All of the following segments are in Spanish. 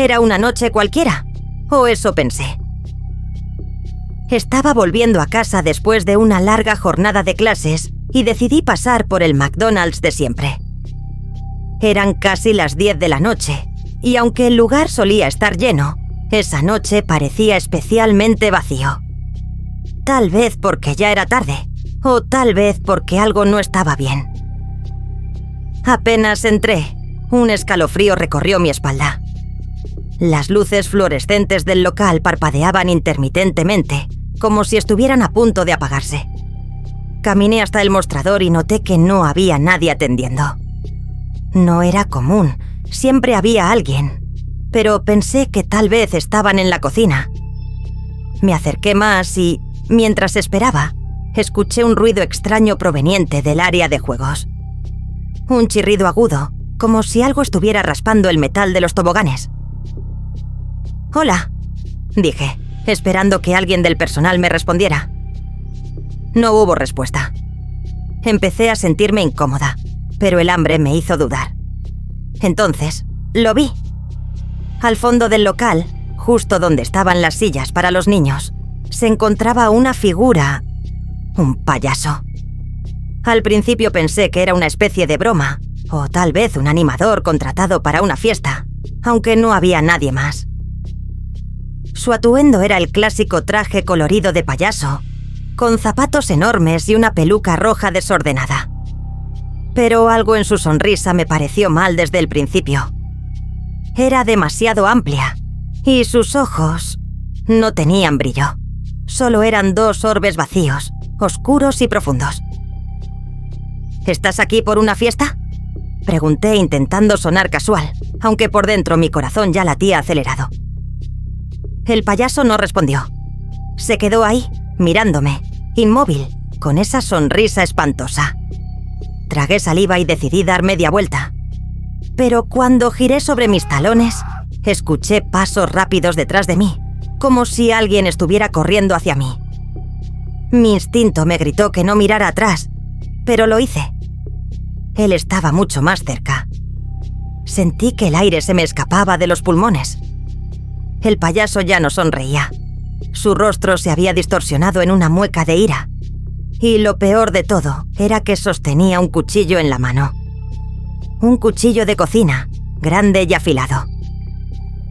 Era una noche cualquiera, o eso pensé. Estaba volviendo a casa después de una larga jornada de clases y decidí pasar por el McDonald's de siempre. Eran casi las 10 de la noche, y aunque el lugar solía estar lleno, esa noche parecía especialmente vacío. Tal vez porque ya era tarde, o tal vez porque algo no estaba bien. Apenas entré, un escalofrío recorrió mi espalda. Las luces fluorescentes del local parpadeaban intermitentemente, como si estuvieran a punto de apagarse. Caminé hasta el mostrador y noté que no había nadie atendiendo. No era común, siempre había alguien, pero pensé que tal vez estaban en la cocina. Me acerqué más y, mientras esperaba, escuché un ruido extraño proveniente del área de juegos. Un chirrido agudo, como si algo estuviera raspando el metal de los toboganes. «Hola», dije, esperando que alguien del personal me respondiera. No hubo respuesta. Empecé a sentirme incómoda, pero el hambre me hizo dudar. Entonces, lo vi. Al fondo del local, justo donde estaban las sillas para los niños, se encontraba una figura, un payaso. Al principio pensé que era una especie de broma, o tal vez un animador contratado para una fiesta, aunque no había nadie más. Su atuendo era el clásico traje colorido de payaso, con zapatos enormes y una peluca roja desordenada. Pero algo en su sonrisa me pareció mal desde el principio. Era demasiado amplia, y sus ojos no tenían brillo. Solo eran 2 orbes vacíos, oscuros y profundos. ¿Estás aquí por una fiesta?, pregunté intentando sonar casual, aunque por dentro mi corazón ya latía acelerado. El payaso no respondió. Se quedó ahí, mirándome, inmóvil, con esa sonrisa espantosa. Tragué saliva y decidí dar media vuelta. Pero cuando giré sobre mis talones, escuché pasos rápidos detrás de mí, como si alguien estuviera corriendo hacia mí. Mi instinto me gritó que no mirara atrás, pero lo hice. Él estaba mucho más cerca. Sentí que el aire se me escapaba de los pulmones. El payaso ya no sonreía. Su rostro se había distorsionado en una mueca de ira. Y lo peor de todo era que sostenía un cuchillo en la mano. Un cuchillo de cocina, grande y afilado.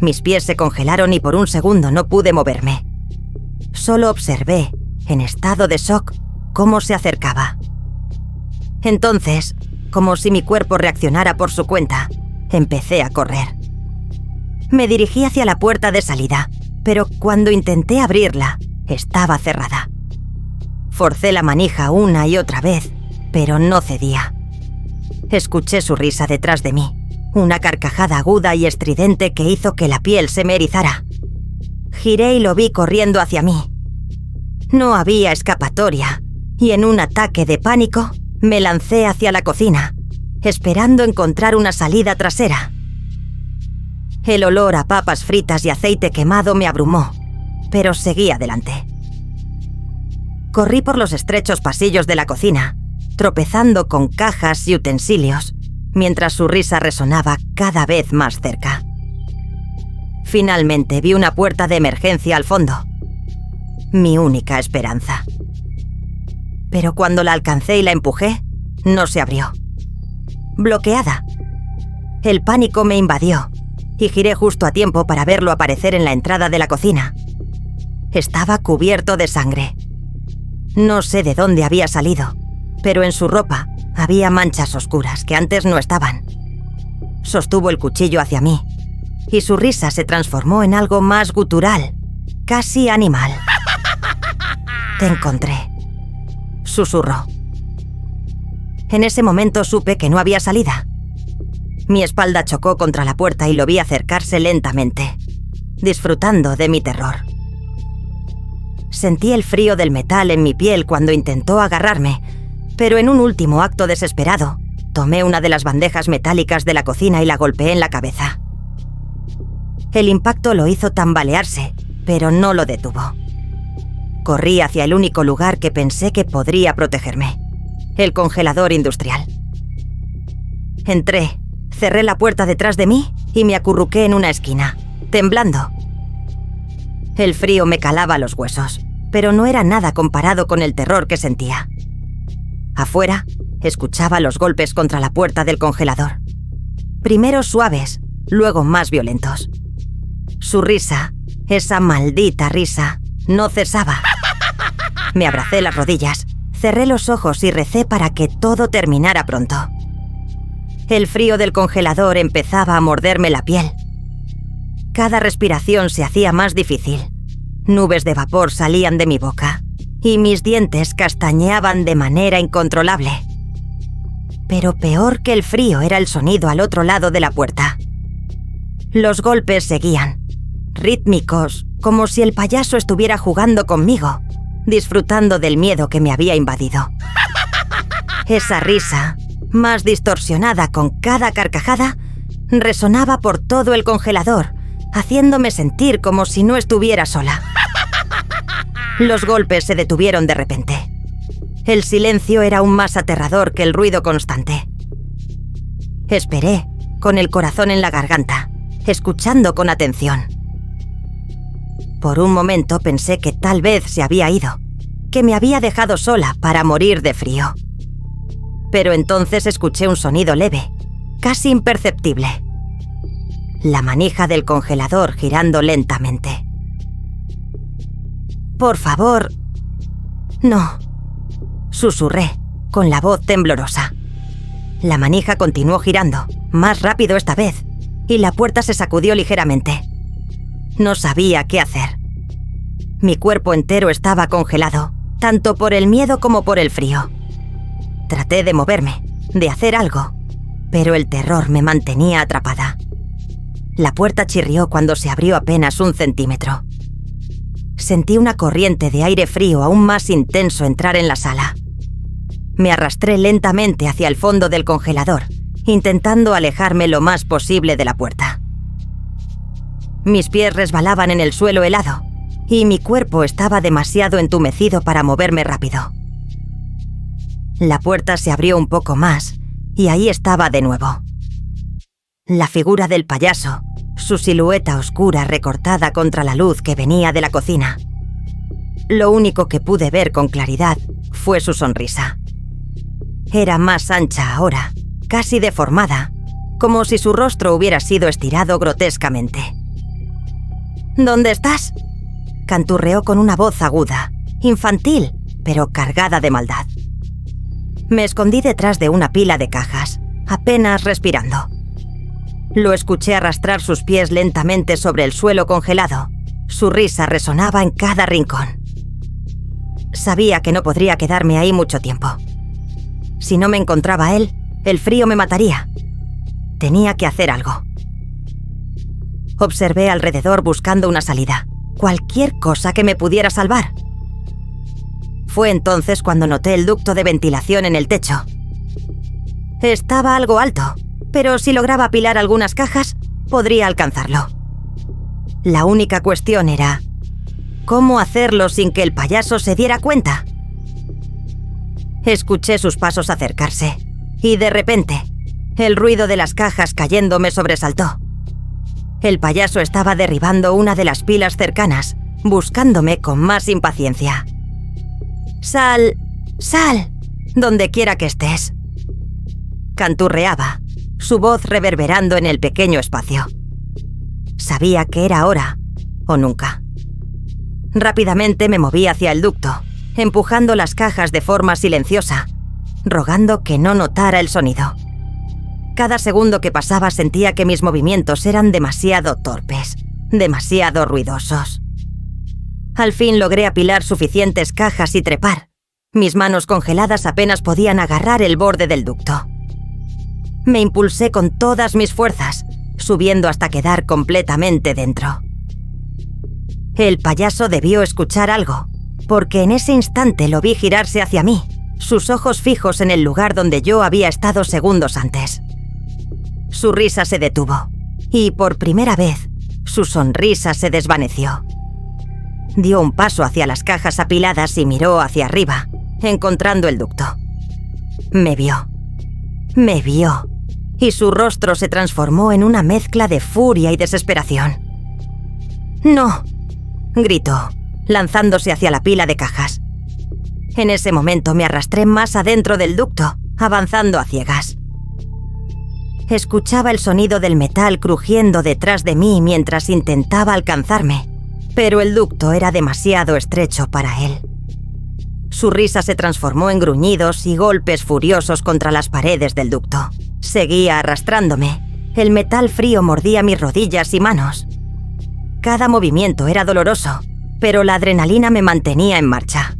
Mis pies se congelaron y por un segundo no pude moverme. Solo observé, en estado de shock, cómo se acercaba. Entonces, como si mi cuerpo reaccionara por su cuenta, empecé a correr. Me dirigí hacia la puerta de salida, pero cuando intenté abrirla, estaba cerrada. Forcé la manija una y otra vez, pero no cedía. Escuché su risa detrás de mí, una carcajada aguda y estridente que hizo que la piel se me erizara. Giré y lo vi corriendo hacia mí. No había escapatoria, y en un ataque de pánico, me lancé hacia la cocina, esperando encontrar una salida trasera. El olor a papas fritas y aceite quemado me abrumó, pero seguí adelante. Corrí por los estrechos pasillos de la cocina, tropezando con cajas y utensilios, mientras su risa resonaba cada vez más cerca. Finalmente vi una puerta de emergencia al fondo. Mi única esperanza. Pero cuando la alcancé y la empujé, no se abrió. Bloqueada. El pánico me invadió y giré justo a tiempo para verlo aparecer en la entrada de la cocina. Estaba cubierto de sangre. No sé de dónde había salido, pero en su ropa había manchas oscuras que antes no estaban. Sostuvo el cuchillo hacia mí y su risa se transformó en algo más gutural, casi animal. «Te encontré», susurró. En ese momento supe que no había salida. Mi espalda chocó contra la puerta y lo vi acercarse lentamente, disfrutando de mi terror. Sentí el frío del metal en mi piel cuando intentó agarrarme, pero en un último acto desesperado, tomé una de las bandejas metálicas de la cocina y la golpeé en la cabeza. El impacto lo hizo tambalearse, pero no lo detuvo. Corrí hacia el único lugar que pensé que podría protegerme, el congelador industrial. Entré, cerré la puerta detrás de mí y me acurruqué en una esquina, temblando. El frío me calaba los huesos, pero no era nada comparado con el terror que sentía. Afuera, escuchaba los golpes contra la puerta del congelador. Primero suaves, luego más violentos. Su risa, esa maldita risa, no cesaba. Me abracé las rodillas, cerré los ojos y recé para que todo terminara pronto. El frío del congelador empezaba a morderme la piel. Cada respiración se hacía más difícil. Nubes de vapor salían de mi boca y mis dientes castañeaban de manera incontrolable. Pero peor que el frío era el sonido al otro lado de la puerta. Los golpes seguían, rítmicos, como si el payaso estuviera jugando conmigo, disfrutando del miedo que me había invadido. Esa risa, más distorsionada con cada carcajada, resonaba por todo el congelador, haciéndome sentir como si no estuviera sola. Los golpes se detuvieron de repente. El silencio era aún más aterrador que el ruido constante. Esperé, con el corazón en la garganta, escuchando con atención. Por un momento pensé que tal vez se había ido, que me había dejado sola para morir de frío. Pero entonces escuché un sonido leve, casi imperceptible. La manija del congelador girando lentamente. «Por favor, no», susurré, con la voz temblorosa. La manija continuó girando, más rápido esta vez, y la puerta se sacudió ligeramente. No sabía qué hacer. Mi cuerpo entero estaba congelado, tanto por el miedo como por el frío. Traté de moverme, de hacer algo, pero el terror me mantenía atrapada. La puerta chirrió cuando se abrió apenas 1 centímetro. Sentí una corriente de aire frío aún más intenso entrar en la sala. Me arrastré lentamente hacia el fondo del congelador, intentando alejarme lo más posible de la puerta. Mis pies resbalaban en el suelo helado, y mi cuerpo estaba demasiado entumecido para moverme rápido. La puerta se abrió un poco más, y ahí estaba de nuevo. La figura del payaso, su silueta oscura recortada contra la luz que venía de la cocina. Lo único que pude ver con claridad fue su sonrisa. Era más ancha ahora, casi deformada, como si su rostro hubiera sido estirado grotescamente. «¿Dónde estás?», canturreó con una voz aguda, infantil, pero cargada de maldad. Me escondí detrás de una pila de cajas, apenas respirando. Lo escuché arrastrar sus pies lentamente sobre el suelo congelado. Su risa resonaba en cada rincón. Sabía que no podría quedarme ahí mucho tiempo. Si no me encontraba él, el frío me mataría. Tenía que hacer algo. Observé alrededor buscando una salida, cualquier cosa que me pudiera salvar. Fue entonces cuando noté el ducto de ventilación en el techo. Estaba algo alto, pero si lograba apilar algunas cajas, podría alcanzarlo. La única cuestión era, ¿cómo hacerlo sin que el payaso se diera cuenta? Escuché sus pasos acercarse, y de repente, el ruido de las cajas cayendo me sobresaltó. El payaso estaba derribando una de las pilas cercanas, buscándome con más impaciencia. «Sal, sal, donde quiera que estés», canturreaba, su voz reverberando en el pequeño espacio. Sabía que era ahora o nunca. Rápidamente me moví hacia el ducto, empujando las cajas de forma silenciosa, rogando que no notara el sonido. Cada segundo que pasaba sentía que mis movimientos eran demasiado torpes, demasiado ruidosos. Al fin logré apilar suficientes cajas y trepar. Mis manos congeladas apenas podían agarrar el borde del ducto. Me impulsé con todas mis fuerzas, subiendo hasta quedar completamente dentro. El payaso debió escuchar algo, porque en ese instante lo vi girarse hacia mí, sus ojos fijos en el lugar donde yo había estado segundos antes. Su risa se detuvo, y por primera vez, su sonrisa se desvaneció. Dio un paso hacia las cajas apiladas y miró hacia arriba, encontrando el ducto. Me vio, y su rostro se transformó en una mezcla de furia y desesperación. «No», gritó, lanzándose hacia la pila de cajas. En ese momento me arrastré más adentro del ducto, avanzando a ciegas. Escuchaba el sonido del metal crujiendo detrás de mí mientras intentaba alcanzarme, pero el ducto era demasiado estrecho para él. Su risa se transformó en gruñidos y golpes furiosos contra las paredes del ducto. Seguía arrastrándome. El metal frío mordía mis rodillas y manos. Cada movimiento era doloroso, pero la adrenalina me mantenía en marcha.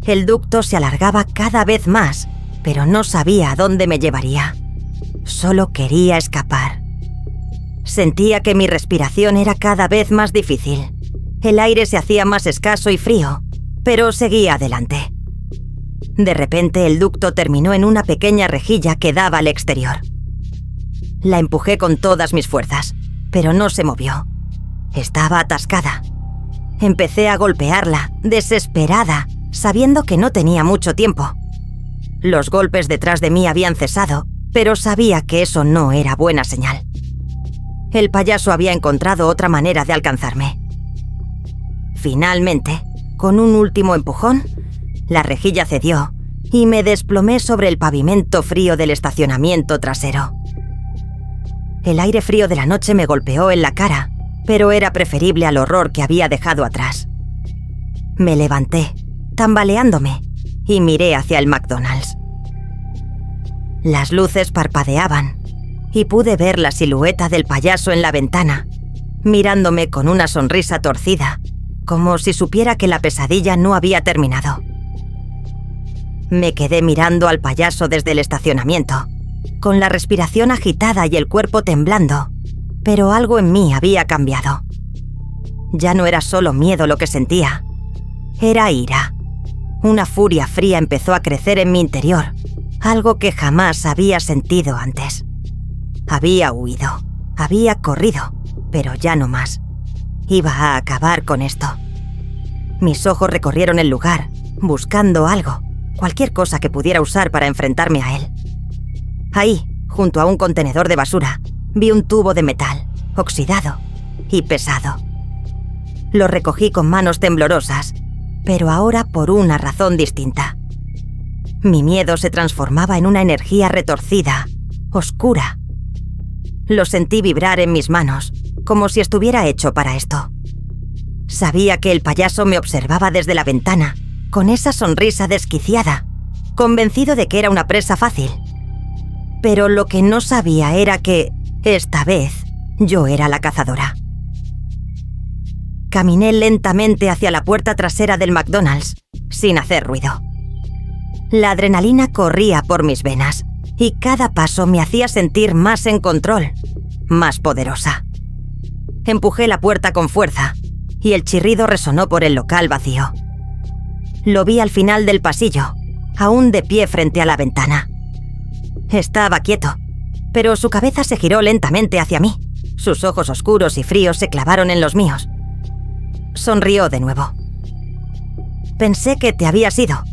El ducto se alargaba cada vez más, pero no sabía a dónde me llevaría. Solo quería escapar. Sentía que mi respiración era cada vez más difícil. El aire se hacía más escaso y frío, pero seguía adelante. De repente el ducto terminó en una pequeña rejilla que daba al exterior. La empujé con todas mis fuerzas, pero no se movió. Estaba atascada. Empecé a golpearla, desesperada, sabiendo que no tenía mucho tiempo. Los golpes detrás de mí habían cesado, pero sabía que eso no era buena señal. El payaso había encontrado otra manera de alcanzarme. Finalmente, con un último empujón, la rejilla cedió y me desplomé sobre el pavimento frío del estacionamiento trasero. El aire frío de la noche me golpeó en la cara, pero era preferible al horror que había dejado atrás. Me levanté, tambaleándome, y miré hacia el McDonald's. Las luces parpadeaban y pude ver la silueta del payaso en la ventana, mirándome con una sonrisa torcida, como si supiera que la pesadilla no había terminado. Me quedé mirando al payaso desde el estacionamiento, con la respiración agitada y el cuerpo temblando, pero algo en mí había cambiado. Ya no era solo miedo lo que sentía, era ira. Una furia fría empezó a crecer en mi interior, algo que jamás había sentido antes. Había huido, había corrido, pero ya no más. Iba a acabar con esto. Mis ojos recorrieron el lugar, buscando algo, cualquier cosa que pudiera usar para enfrentarme a él. Ahí, junto a un contenedor de basura, vi un tubo de metal, oxidado y pesado. Lo recogí con manos temblorosas, pero ahora por una razón distinta. Mi miedo se transformaba en una energía retorcida, oscura. Lo sentí vibrar en mis manos, como si estuviera hecho para esto. Sabía que el payaso me observaba desde la ventana, con esa sonrisa desquiciada, convencido de que era una presa fácil. Pero lo que no sabía era que, esta vez, yo era la cazadora. Caminé lentamente hacia la puerta trasera del McDonald's, sin hacer ruido. La adrenalina corría por mis venas, y cada paso me hacía sentir más en control, más poderosa. Empujé la puerta con fuerza, y el chirrido resonó por el local vacío. Lo vi al final del pasillo, aún de pie frente a la ventana. Estaba quieto, pero su cabeza se giró lentamente hacia mí. Sus ojos oscuros y fríos se clavaron en los míos. Sonrió de nuevo. «Pensé que te habías ido»,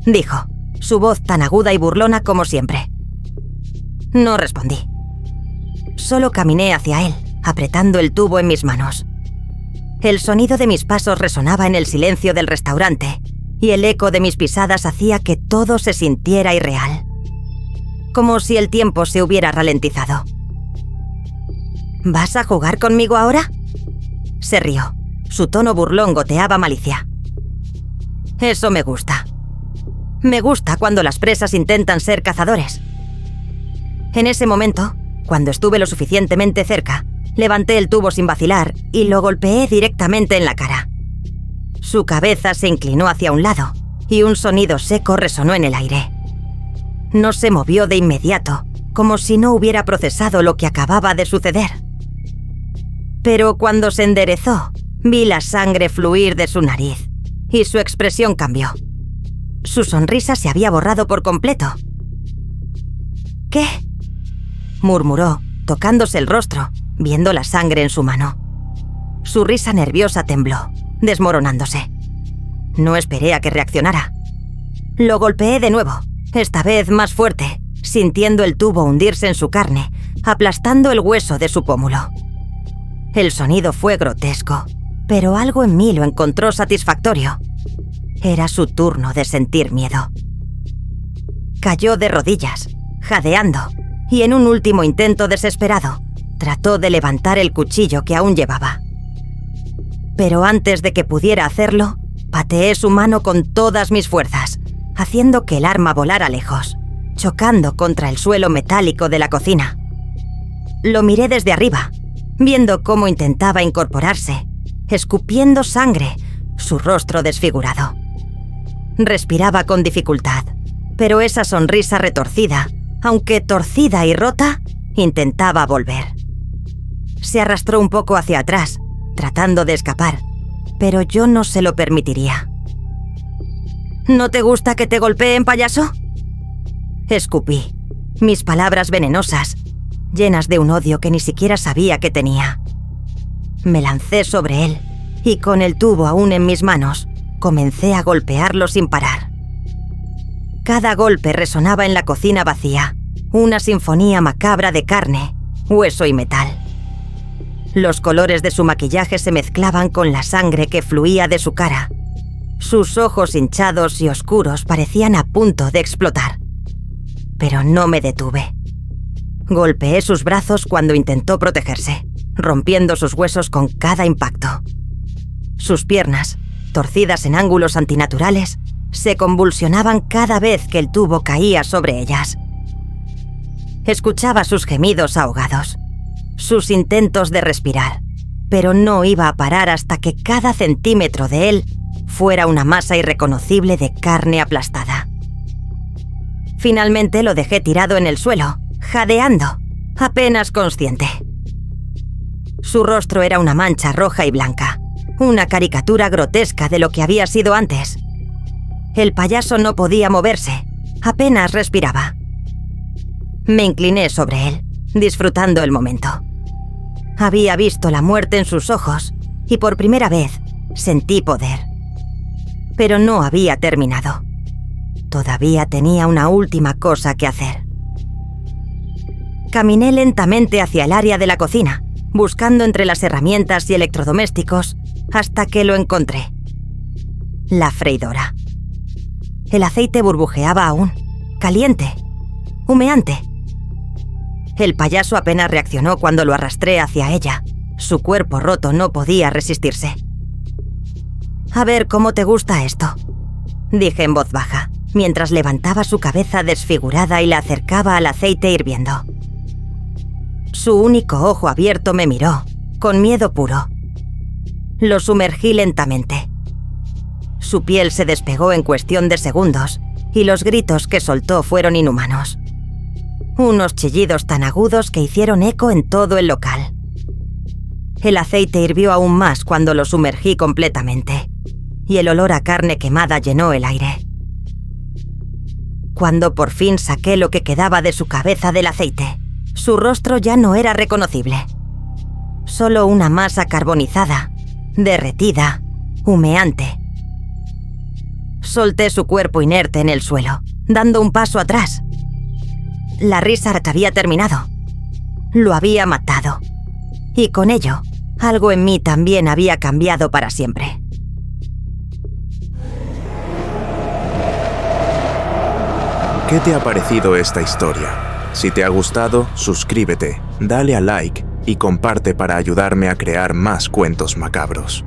dijo, su voz tan aguda y burlona como siempre. No respondí. Solo caminé hacia él, apretando el tubo en mis manos. El sonido de mis pasos resonaba en el silencio del restaurante, y el eco de mis pisadas hacía que todo se sintiera irreal. Como si el tiempo se hubiera ralentizado. «¿Vas a jugar conmigo ahora?», se rió. Su tono burlón goteaba malicia. «Eso me gusta. Me gusta cuando las presas intentan ser cazadores». En ese momento, cuando estuve lo suficientemente cerca, levanté el tubo sin vacilar y lo golpeé directamente en la cara. Su cabeza se inclinó hacia un lado y un sonido seco resonó en el aire. No se movió de inmediato, como si no hubiera procesado lo que acababa de suceder. Pero cuando se enderezó, vi la sangre fluir de su nariz y su expresión cambió. Su sonrisa se había borrado por completo. «¿Qué?», murmuró, tocándose el rostro, viendo la sangre en su mano. Su risa nerviosa tembló, desmoronándose. No esperé a que reaccionara. Lo golpeé de nuevo, esta vez más fuerte, sintiendo el tubo hundirse en su carne, aplastando el hueso de su pómulo. El sonido fue grotesco, pero algo en mí lo encontró satisfactorio. Era su turno de sentir miedo. Cayó de rodillas, jadeando, y en un último intento desesperado, trató de levantar el cuchillo que aún llevaba. Pero antes de que pudiera hacerlo, pateé su mano con todas mis fuerzas, haciendo que el arma volara lejos, chocando contra el suelo metálico de la cocina. Lo miré desde arriba, viendo cómo intentaba incorporarse, escupiendo sangre, su rostro desfigurado. Respiraba con dificultad, pero esa sonrisa retorcida, aunque torcida y rota, intentaba volver. Se arrastró un poco hacia atrás, tratando de escapar, pero yo no se lo permitiría. ¿No te gusta que te golpeen, payaso? Escupí, mis palabras venenosas, llenas de un odio que ni siquiera sabía que tenía. Me lancé sobre él y con el tubo aún en mis manos, comencé a golpearlo sin parar. Cada golpe resonaba en la cocina vacía, una sinfonía macabra de carne, hueso y metal. Los colores de su maquillaje se mezclaban con la sangre que fluía de su cara. Sus ojos hinchados y oscuros parecían a punto de explotar. Pero no me detuve. Golpeé sus brazos cuando intentó protegerse, rompiendo sus huesos con cada impacto. Sus piernas, torcidas en ángulos antinaturales, se convulsionaban cada vez que el tubo caía sobre ellas. Escuchaba sus gemidos ahogados, sus intentos de respirar, pero no iba a parar hasta que cada centímetro de él fuera una masa irreconocible de carne aplastada. Finalmente lo dejé tirado en el suelo, jadeando, apenas consciente. Su rostro era una mancha roja y blanca, una caricatura grotesca de lo que había sido antes. El payaso no podía moverse, apenas respiraba. Me incliné sobre él, disfrutando el momento. Había visto la muerte en sus ojos y por primera vez sentí poder. Pero no había terminado. Todavía tenía una última cosa que hacer. Caminé lentamente hacia el área de la cocina, buscando entre las herramientas y electrodomésticos hasta que lo encontré. La freidora. El aceite burbujeaba aún, caliente, humeante. El payaso apenas reaccionó cuando lo arrastré hacia ella. Su cuerpo roto no podía resistirse. «A ver cómo te gusta esto», dije en voz baja, mientras levantaba su cabeza desfigurada y la acercaba al aceite hirviendo. Su único ojo abierto me miró, con miedo puro. Lo sumergí lentamente. Su piel se despegó en cuestión de segundos y los gritos que soltó fueron inhumanos. Unos chillidos tan agudos que hicieron eco en todo el local. El aceite hirvió aún más cuando lo sumergí completamente, y el olor a carne quemada llenó el aire. Cuando por fin saqué lo que quedaba de su cabeza del aceite, su rostro ya no era reconocible. Solo una masa carbonizada, derretida, humeante. Solté su cuerpo inerte en el suelo, dando un paso atrás. La risa había terminado. Lo había matado. Y con ello, algo en mí también había cambiado para siempre. ¿Qué te ha parecido esta historia? Si te ha gustado, suscríbete, dale a like y comparte para ayudarme a crear más cuentos macabros.